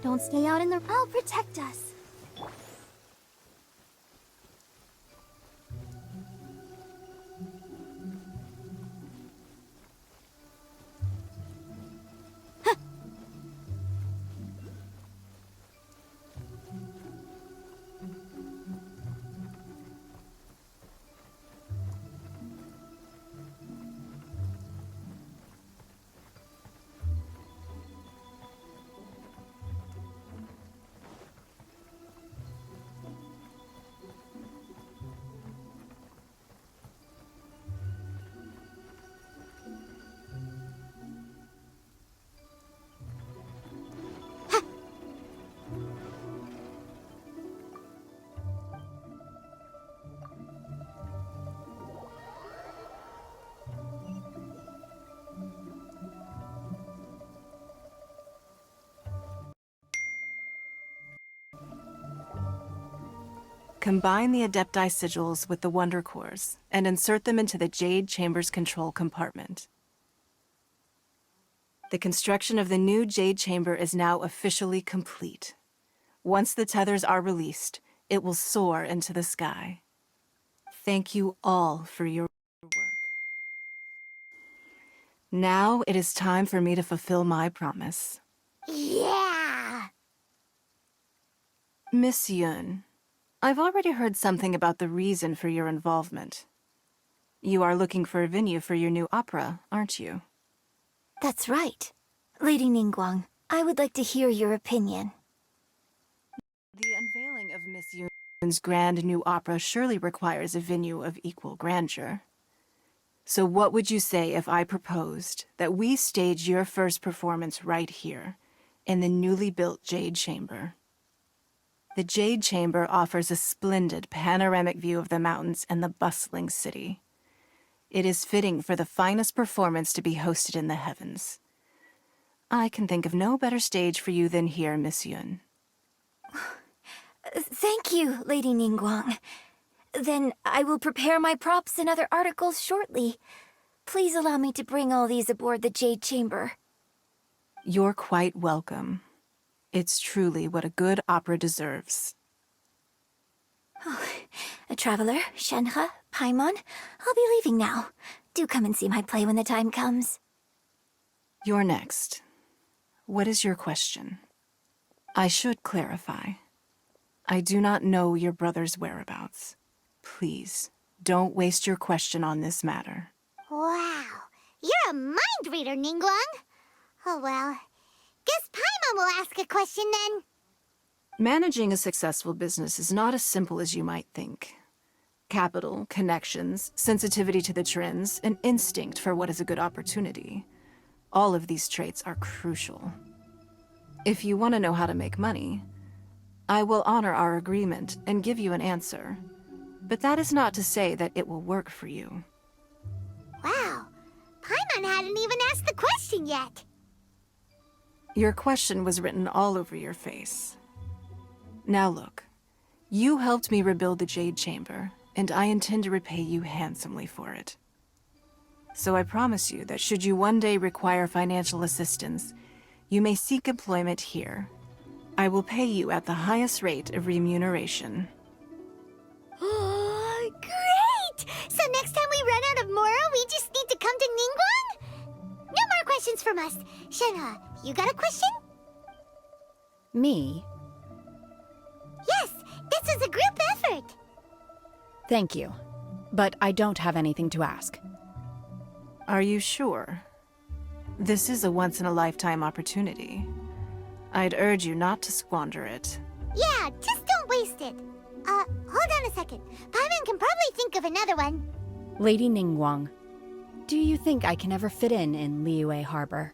Don't stay out in the... I'll protect us. Combine the Adepti sigils with the Wonder Cores and insert them into the Jade Chamber's control compartment. The construction of the new Jade Chamber is now officially complete. Once the tethers are released, it will soar into the sky. Thank you all for your work. Now it is time for me to fulfill my promise. Yeah! Miss Yun, I've already heard something about the reason for your involvement. You are looking for a venue for your new opera, aren't you? That's right. Lady Ningguang, I would like to hear your opinion. The unveiling of Miss Yun's grand new opera surely requires a venue of equal grandeur. So what would you say if I proposed that we stage your first performance right here, in the newly built Jade Chamber? The Jade Chamber offers a splendid panoramic view of the mountains and the bustling city. It is fitting for the finest performance to be hosted in the heavens. I can think of no better stage for you than here, Miss Yun. Thank you, Lady Ningguang. Then I will prepare my props and other articles shortly. Please allow me to bring all these aboard the Jade Chamber. You're quite welcome. It's truly what a good opera deserves. A traveler, Shenhe, Paimon, I'll be leaving now. Do come and see my play when the time comes. You're next. What is your question? I should clarify. I do not know your brother's whereabouts. Please, don't waste your question on this matter. Wow, you're a mind reader, Ningguang. Oh well, guess Paimon will ask a question then. Managing a successful business is not as simple as you might think. Capital, connections, sensitivity to the trends, and instinct for what is a good opportunity. All of these traits are crucial. If you want to know how to make money, I will honor our agreement and give you an answer. But that is not to say that it will work for you. Wow, Paimon hadn't even asked the question yet. Your question was written all over your face. Now look, you helped me rebuild the Jade Chamber, and I intend to repay you handsomely for it. So I promise you that should you one day require financial assistance, you may seek employment here. I will pay you at the highest rate of remuneration. Oh, great! So next time we run out of Moro, we just need to come to Ningguang? No more questions from us. Shenhe, you got a question? Me? Yes, this is a group effort. Thank you. But I don't have anything to ask. Are you sure? This is a once-in-a-lifetime opportunity. I'd urge you not to squander it. Yeah, just don't waste it. Hold on a second. Paimon can probably think of another one. Lady Ningguang, do you think I can ever fit in Liyue Harbor?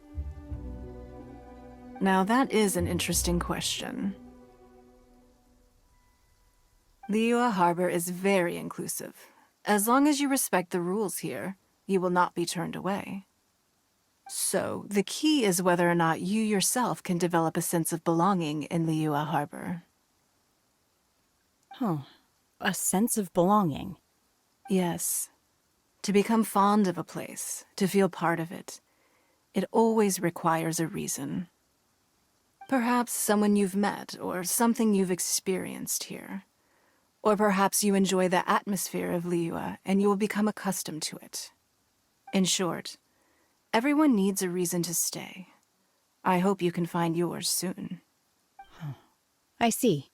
Now that is an interesting question. Liyue Harbor is very inclusive. As long as you respect the rules here, you will not be turned away. So, the key is whether or not you yourself can develop a sense of belonging in Liyue Harbor. Huh. A sense of belonging. Yes. To become fond of a place, to feel part of it, it always requires a reason. Perhaps someone you've met, or something you've experienced here. Or perhaps you enjoy the atmosphere of Liyue, and you will become accustomed to it. In short, everyone needs a reason to stay. I hope you can find yours soon. I see.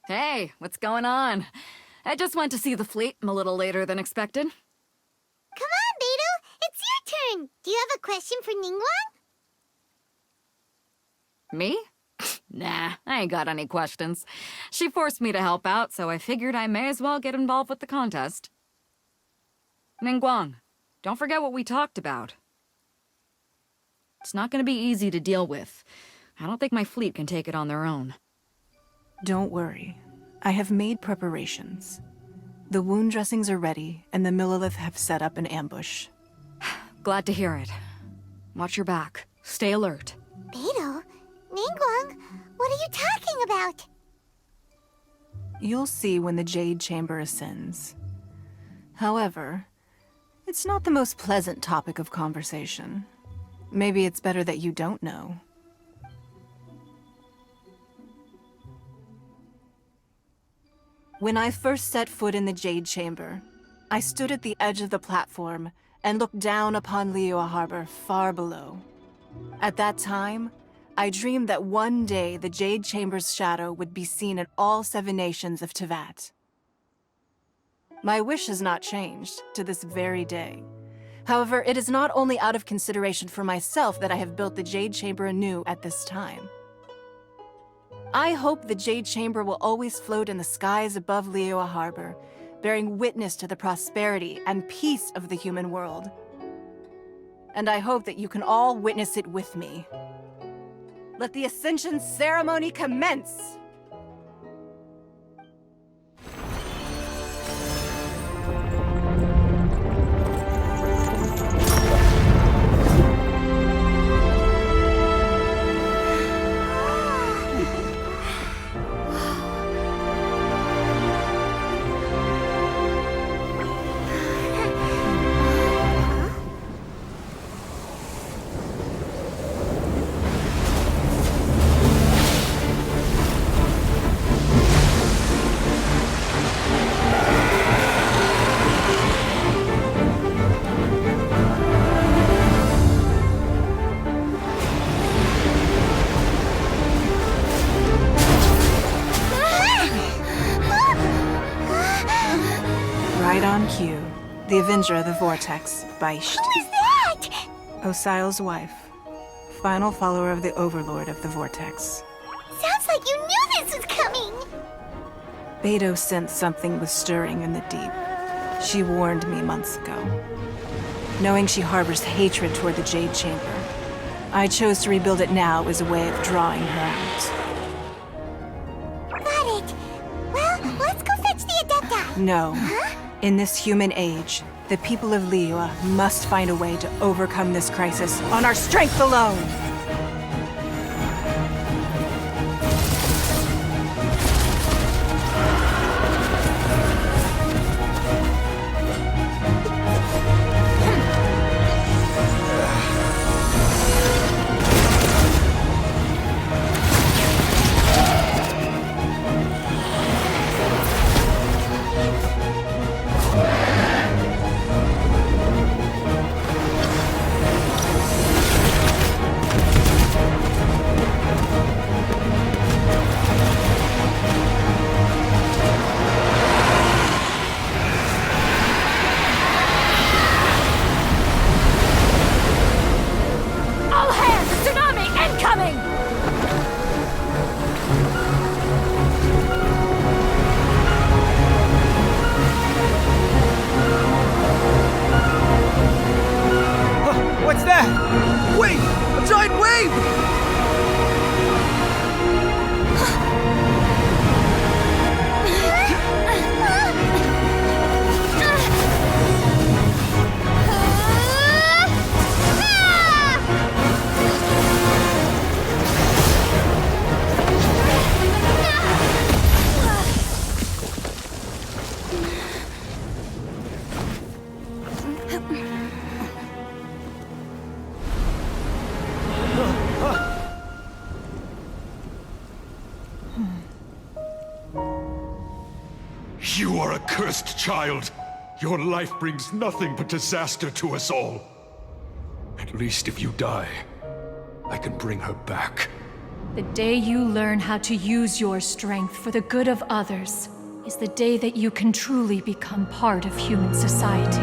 Hey, what's going on? I just went to see the fleet. I'm a little later than expected. Come on, Beidou! It's your turn! Do you have a question for Ningguang? Me? Nah, I ain't got any questions. She forced me to help out, so I figured I may as well get involved with the contest. Ningguang, don't forget what we talked about. It's not gonna be easy to deal with. I don't think my fleet can take it on their own. Don't worry. I have made preparations. The wound dressings are ready, and the Millilith have set up an ambush. Glad to hear it. Watch your back. Stay alert. Beidou? Ningguang? What are you talking about? You'll see when the Jade Chamber ascends. However, it's not the most pleasant topic of conversation. Maybe it's better that you don't know. When I first set foot in the Jade Chamber, I stood at the edge of the platform and looked down upon Liyue Harbor far below. At that time, I dreamed that one day the Jade Chamber's shadow would be seen in all 7 nations of Teyvat. My wish has not changed to this very day. However, it is not only out of consideration for myself that I have built the Jade Chamber anew at this time. I hope the Jade Chamber will always float in the skies above Liyue Harbor, bearing witness to the prosperity and peace of the human world. And I hope that you can all witness it with me. Let the Ascension ceremony commence! Right on cue. The Avenger of the Vortex, Beisht. Who is that? Osial's wife. Final follower of the overlord of the Vortex. Sounds like you knew this was coming! Beidou sensed something was stirring in the deep. She warned me months ago. Knowing she harbors hatred toward the Jade Chamber, I chose to rebuild it now as a way of drawing her out. Got it. Well, let's go fetch the Adepta. No. In this human age, the people of Liyue must find a way to overcome this crisis on our strength alone! You are a cursed child. Your life brings nothing but disaster to us all. At least if you die, I can bring her back. The day you learn how to use your strength for the good of others is the day that you can truly become part of human society.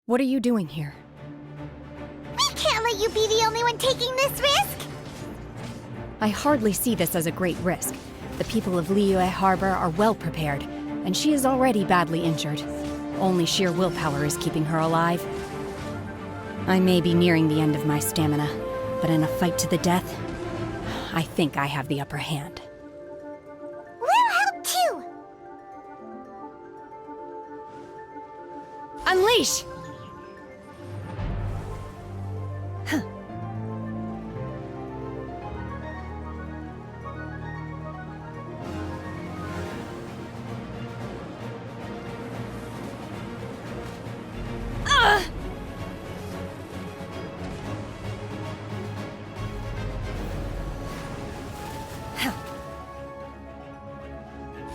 What are you doing here? We can't let you be the only one taking this risk! I hardly see this as a great risk. The people of Liyue Harbor are well prepared, and she is already badly injured. Only sheer willpower is keeping her alive. I may be nearing the end of my stamina, but in a fight to the death, I think I have the upper hand. We'll help too! Unleash!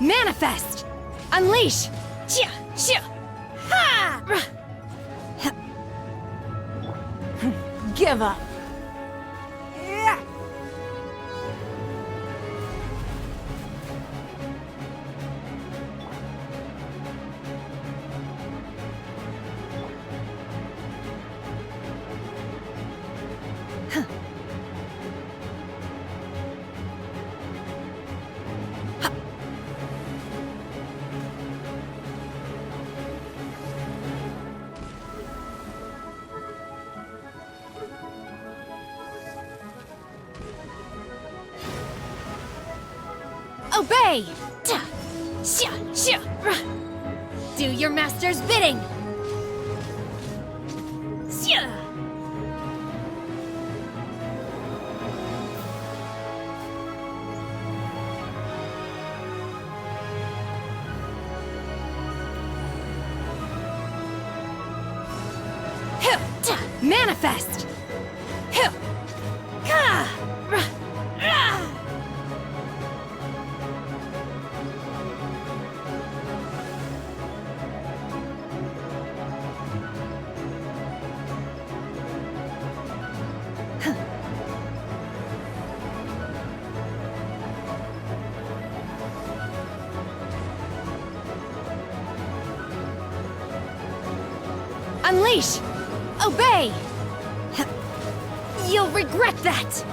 Manifest! Unleash! Chia! Chia! Ha! Give up. Obey! Do your master's bidding! Manifest! Unleash! Obey! You'll regret that!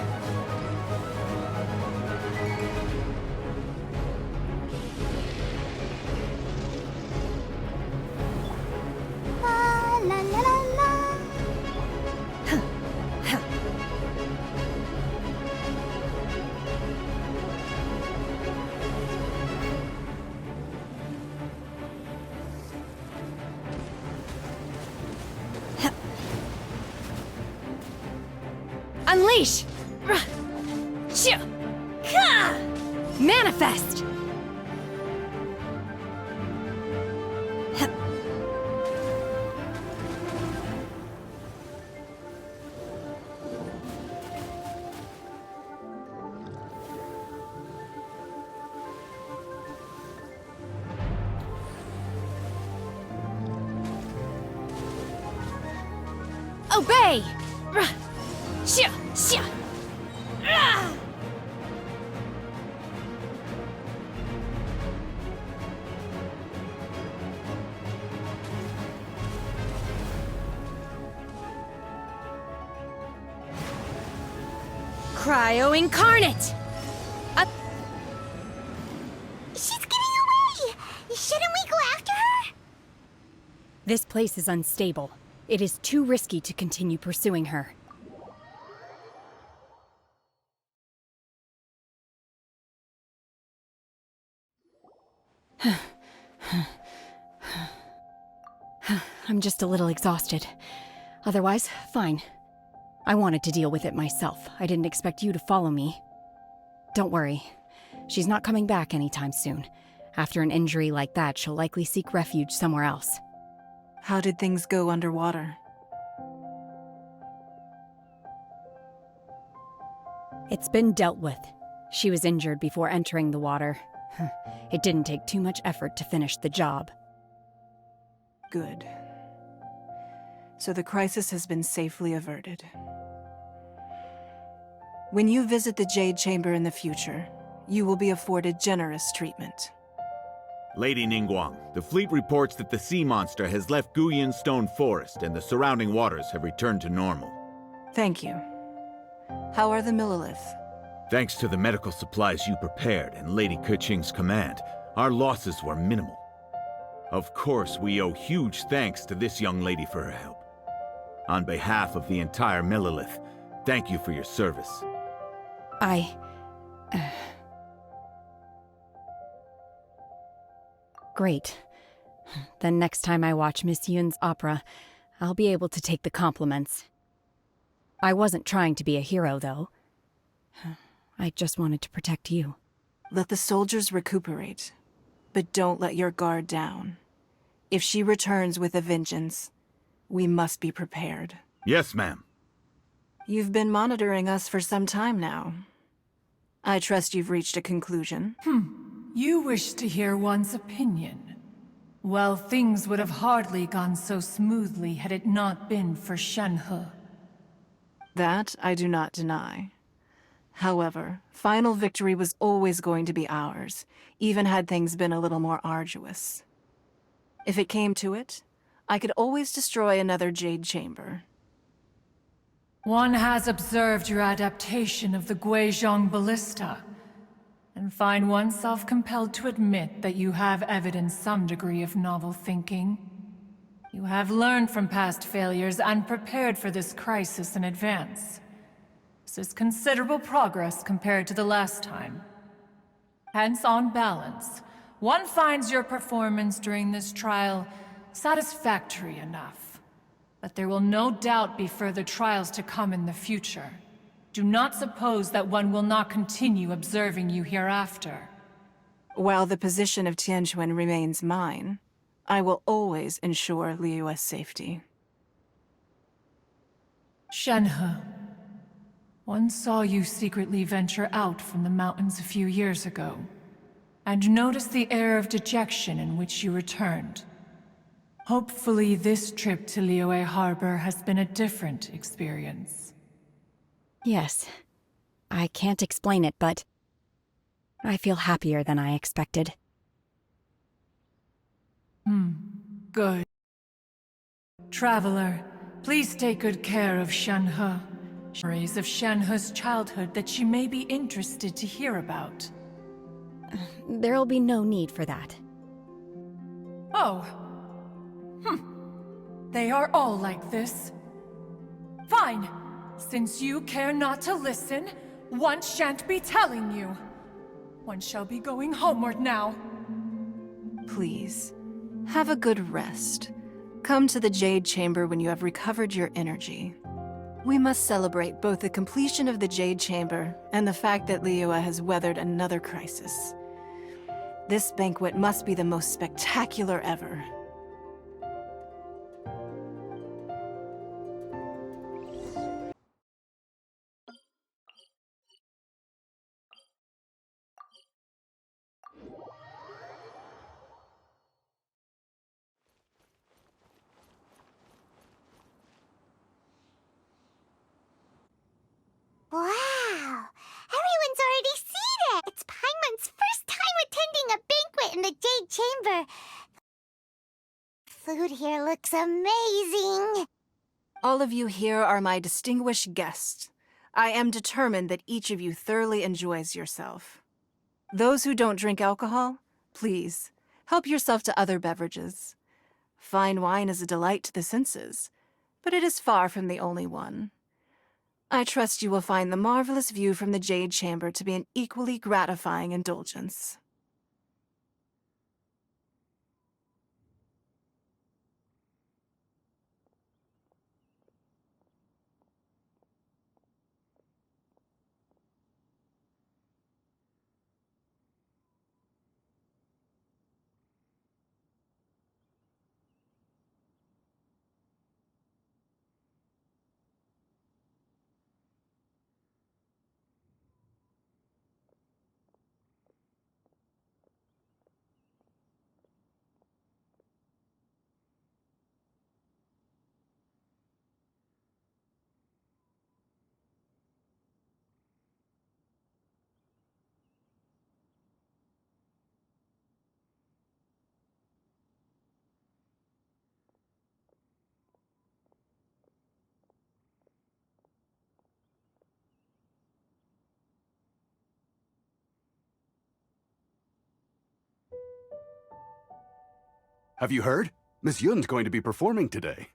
La la la la la. Unleash! Manifest! Obey! Cryo Incarnate! She's getting away! Shouldn't we go after her? This place is unstable. It is too risky to continue pursuing her. I'm just a little exhausted. Otherwise, fine. I wanted to deal with it myself. I didn't expect you to follow me. Don't worry. She's not coming back anytime soon. After an injury like that, she'll likely seek refuge somewhere else. How did things go underwater? It's been dealt with. She was injured before entering the water. It didn't take too much effort to finish the job. Good. So the crisis has been safely averted. When you visit the Jade Chamber in the future, you will be afforded generous treatment. Lady Ningguang, the fleet reports that the sea monster has left Guyan Stone Forest and the surrounding waters have returned to normal. Thank you. How are the Millilith? Thanks to the medical supplies you prepared and Lady Keqing's command, our losses were minimal. Of course, we owe huge thanks to this young lady for her help. On behalf of the entire Millilith, thank you for your service. Great. Then next time I watch Miss Yun's opera, I'll be able to take the compliments. I wasn't trying to be a hero, though. I just wanted to protect you. Let the soldiers recuperate, but don't let your guard down. If she returns with a vengeance, we must be prepared. Yes, ma'am. You've been monitoring us for some time now. I trust you've reached a conclusion. You wish to hear one's opinion. Well, things would have hardly gone so smoothly had it not been for Shenhe. That I do not deny. However, final victory was always going to be ours, even had things been a little more arduous. If it came to it, I could always destroy another Jade Chamber. One has observed your adaptation of the Guizhong Ballista, and find oneself compelled to admit that you have evidenced some degree of novel thinking. You have learned from past failures and prepared for this crisis in advance. This is considerable progress compared to the last time. Hence, on balance, one finds your performance during this trial satisfactory enough. But there will no doubt be further trials to come in the future. Do not suppose that one will not continue observing you hereafter. While the position of Tianquan remains mine, I will always ensure Liyue's safety. Shenhe, one saw you secretly venture out from the mountains a few years ago, and noticed the air of dejection in which you returned. Hopefully this trip to Liyue Harbor has been a different experience. Yes. I can't explain it, but I feel happier than I expected. Good. Traveler, please take good care of Shenhe. Memories of Shenhe's childhood that she may be interested to hear about. There'll be no need for that. Oh. They are all like this. Fine. Since you care not to listen, one shan't be telling you. One shall be going homeward now. Please, have a good rest. Come to the Jade Chamber when you have recovered your energy. We must celebrate both the completion of the Jade Chamber and the fact that Liyue has weathered another crisis. This banquet must be the most spectacular ever. Wow! Everyone's already seen it! It's Paimon's first time attending a banquet in the Jade Chamber. Food here looks amazing! All of you here are my distinguished guests. I am determined that each of you thoroughly enjoys yourself. Those who don't drink alcohol, please, help yourself to other beverages. Fine wine is a delight to the senses, but it is far from the only one. I trust you will find the marvelous view from the Jade Chamber to be an equally gratifying indulgence. Have you heard? Miss Yun's going to be performing today.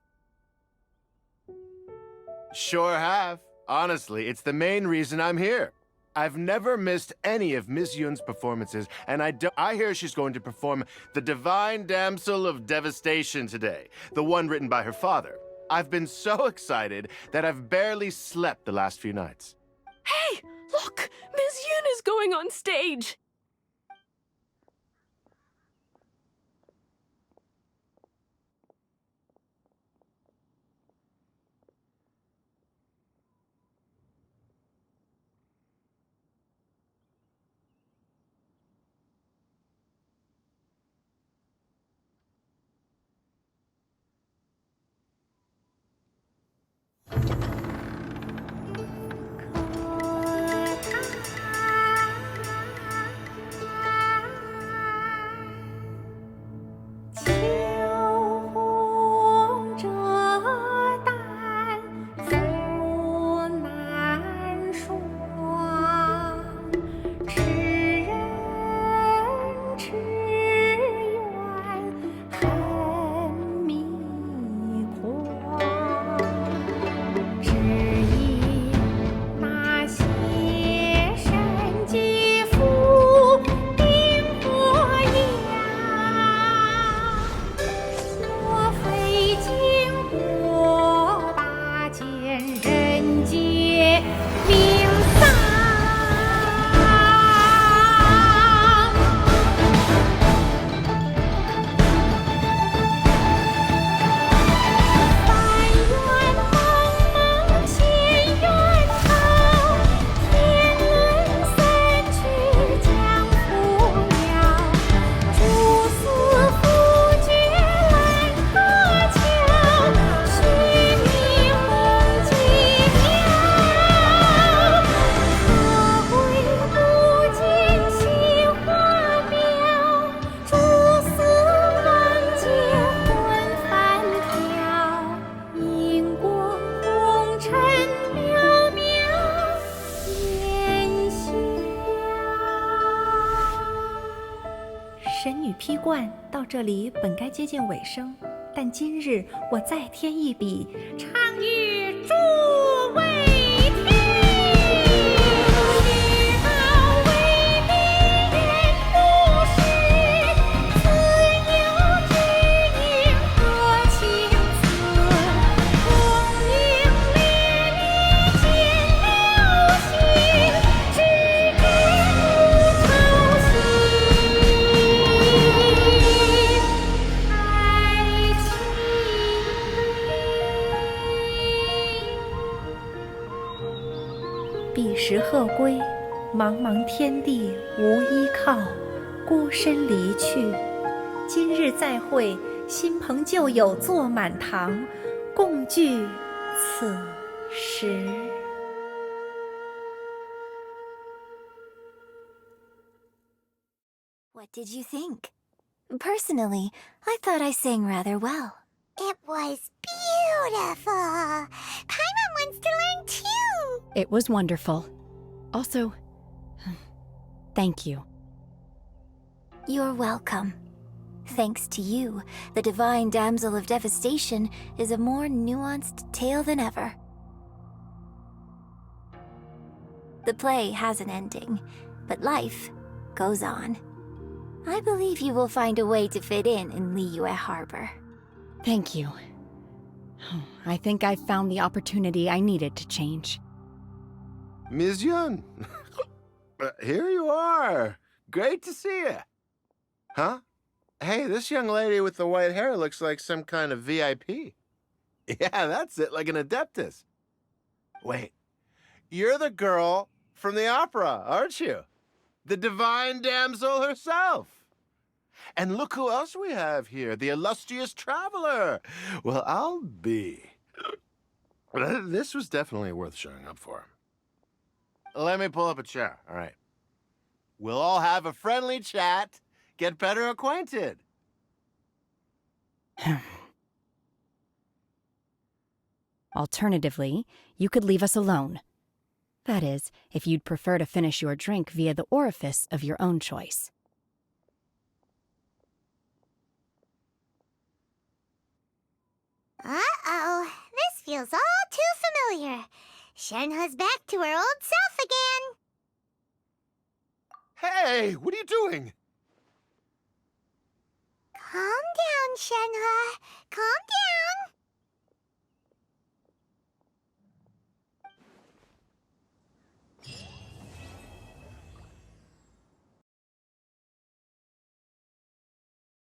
Sure have. Honestly, it's the main reason I'm here. I've never missed any of Miss Yun's performances, and I hear she's going to perform The Divine Damsel of Devastation today, the one written by her father. I've been so excited that I've barely slept the last few nights. Hey, look! Miss Yun is going on stage!神女披冠到这里本该接近尾声，但今日我再添一笔，唱与诸位听。世道为敌人不识，自有知音多情思。红缨烈烈见流星，只知不酬心。爱情。彼时鹤归，茫茫天地无依靠，孤身离去。今日再会，新朋旧友坐满堂，共聚此时。What did you think? Personally, I thought I sang rather well. It was beautiful. Paimon wants to learn too. It was wonderful. Also, thank you. You're welcome. Thanks to you, the Divine Damsel of Devastation is a more nuanced tale than ever. The play has an ending, but life goes on. I believe you will find a way to fit in Liyue Harbor. Thank you. I think I've found the opportunity I needed to change. Ms. Yun, here you are. Great to see you. Huh? Hey, this young lady with the white hair looks like some kind of VIP. Yeah, that's it, like an adeptus. Wait, you're the girl from the opera, aren't you? The divine damsel herself. And look who else we have here, the illustrious traveler. Well, I'll be. This was definitely worth showing up for. Let me pull up a chair, all right. We'll all have a friendly chat, get better acquainted. Alternatively, you could leave us alone. That is, if you'd prefer to finish your drink via the orifice of your own choice. Uh-oh, this feels all too familiar. Shenhe's back to her old self again. Hey, what are you doing? Calm down, Shenhe. Calm down.